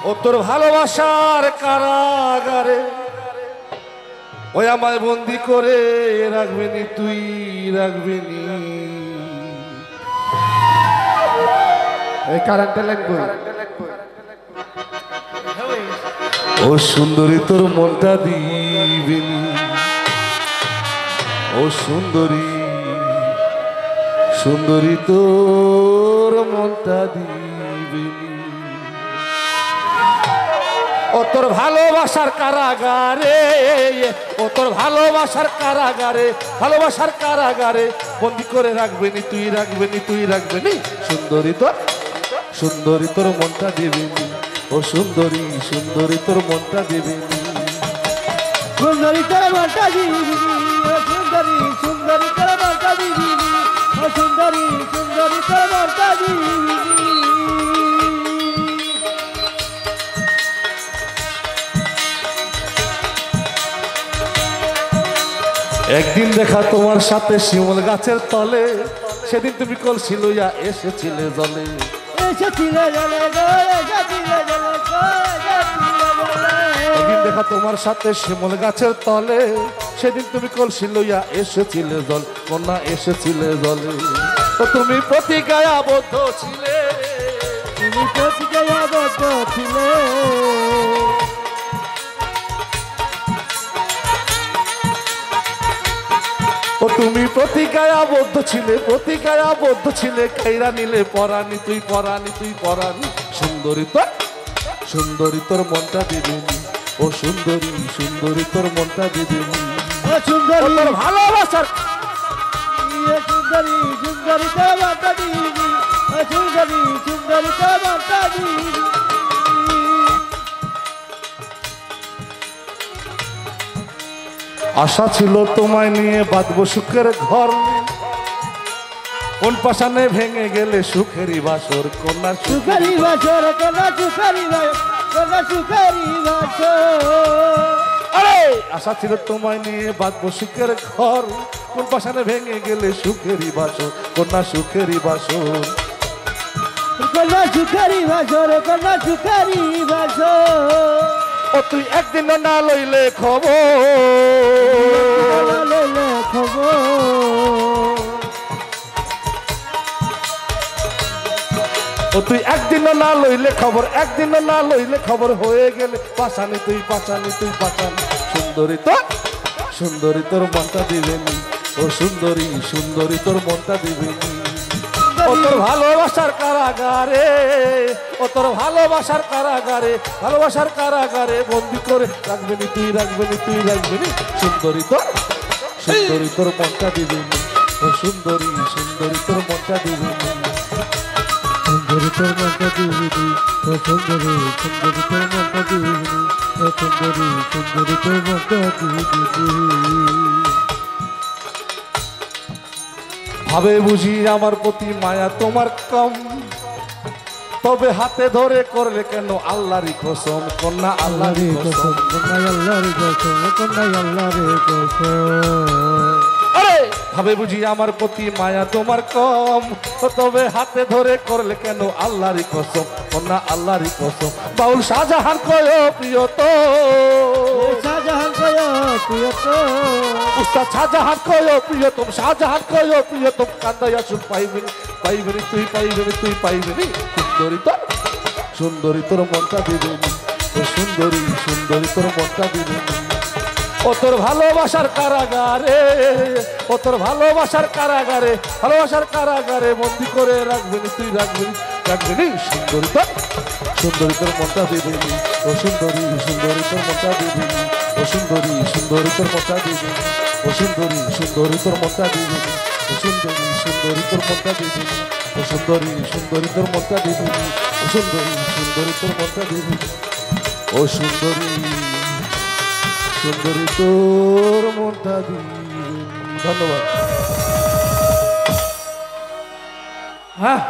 ও তোর ভালোবাসার কারাগারে ওই আমায় বন্দি করে রাখবেনি তুই রাখবেনি। এই কারেন্টটা লাগবে। ও সুন্দরী তোর মনটা দিবেনি, ও সুন্দরী সুন্দরী তোর মনটা দিবেনি। ও তোর ভালোবাসার কারাগারে, ও তোর ভালোবাসার কারাগারে, ভালোবাসার কারাগারে বন্দি করে রাখবেনি তুই রাখবেনি তুই রাখবেনি। সুন্দরী তোর সুন্দরী তোর মনটা দিবেনি, ও সুন্দরী সুন্দরী তোর মনটা দিবেনি। সুন্দরী তোর মনটা দিবিনি, ও সুন্দরী সুন্দরী তোর মনটা দিবিনি, ও সুন্দরী সুন্দরী তোর মনটা দিবিনি। একদিন দেখা তোমার সাথে শিমুল গাছের তলে, সেদিন তুমি কলসি লইয়া এসেছিলে জলে। এসেছিলে জলে গো, এসেছিলে জলে গো, এসেছিলে জলে। একদিন দেখা তোমার সাথে শিমুল গাছের তলে, সেদিন তুমি কলসি লইয়া এসেছিলে জল, কন্যা এসেছিলে জলে। তো তুমি প্রতিজ্ঞায় আবদ্ধ ছিলে, তুমি প্রতিজ্ঞায় আবদ্ধ ছিলে। ও তুমি প্রতিজ্ঞায় আবদ্ধ ছিলে, প্রতিজ্ঞায় আবদ্ধ ছিলে। কাইরা নিলে পরানি তুই পরানি তুই পরানি। সুন্দরী তোর সুন্দরী তোর মনটা দিবেনি, ও সুন্দরী সুন্দরী তোর মনটা দিবেনি। ও সুন্দরী তোর ভালোবাসার সুন্দরী সুন্দরী তোর মনটা দিবিনি, ও সুন্দরী সুন্দরী তোর মনটা দিবিনি। আশা ছিল তোমায় নিয়ে বাঁধবো সুখের ঘর, কোন পাশানে ভেঙে গেলে সুখেরই বাসর। কন্যা সুখারি বাসর কন্যা সুখারি কন্যা সুখারি বাসর। আরে আশা ছিল তোমায় নিয়ে বাঁধবো সুখের ঘর, কোন পাশানে ভেঙে গেলে সুখেরই বাসর। কন্যা সুখেরই বাসর, কন্যা সুখারি বাসর কন্যা সুখারি বাসর। ও তুই একদিন না লইলে খবর, লইলে খবর। ও তুই একদিন না লইলে খবর, একদিন না লইলে খবর হয়ে গেলে পাশানি তুই পাশানি তুই পাশানি। সুন্দরী তোর সুন্দরী তোর মনটা দিবেনি, ও সুন্দরী সুন্দরী তোর মনটা দিবেনি। ও তোর ভালোবাসার কারাগারে, ও তোর ভালোবাসার কারাগারে, ভালোবাসার কারাগারে বন্দি করে রাখবেনি তুই রাখবেনি তুই রাখবেনি। সুন্দরী তোর সুন্দরী তোর মনটা দিবেনি, ও সুন্দরী সুন্দরী তোর মনটা দিবেনি। সুন্দরী তোর মনটা দিবিনি, ও সুন্দরী সুন্দরী তোর মনটা দিবিনি, ও সুন্দরী সুন্দরী তোর মনটা দিবিনি। ভাবে বুঝি আমার প্রতি মায়া তোমার কম, তবে হাতে ধরে করলে কেন আল্লাহরই কসম। কন্যা আল্লাহরই কসম, কন্যাই আল্লাহর কসম, কন্যাই আল্লাহর কসম। আরে ভাবে বুঝি আমার প্রতি মায়া তোমার কম, তবে হাতে ধরে করলে কেন আল্লাহরই কসম। কন্যা আল্লাহরই কসম। বাউল শাহজাহান কয় প্রিয় তো, শাহজাহান কয় প্রিয়তম, উস্তাদ শাহজাহান কয় প্রিয়তম, শাহজাহান কয় প্রিয়তম। কান্দাইয়া সুখ পাইবেনি পাইবেনি তুই পাইবেনি তুই পাইবেনি। সুন্দরী তোর সুন্দরী তোর মনটা দিবেনি, ও সুন্দরী সুন্দরী তোর মনটা দিবেনি। ও তোর ভালোবাসার কারাগারে, ও তোর ভালোবাসার কারাগারে, ভালোবাসার কারাগারে বন্দি করে রাখবেনি তুই রাখবেনি রাখবেনি। সুন্দরী তোর সুন্দরী তোর মনটা দিবেনি, ও সুন্দরী সুন্দরী তোর মনটা দিবেনি, ও সুন্দরী সুন্দরী তোর মনটা দিবেনি, ও সুন্দরী সুন্দরী তোর মনটা দিবেনি, ও সুন্দরী সুন্দরী তোর মনটা দিবেনি, ও সুন্দরী সুন্দরী তোর মনটা দিবেনি, ও সুন্দরী সুন্দরী তোর মনটা দিবেনি, ও সুন্দরী সুন্দরী তোর মনটা দিবেনি। ধন্যবাদ। হ্যাঁ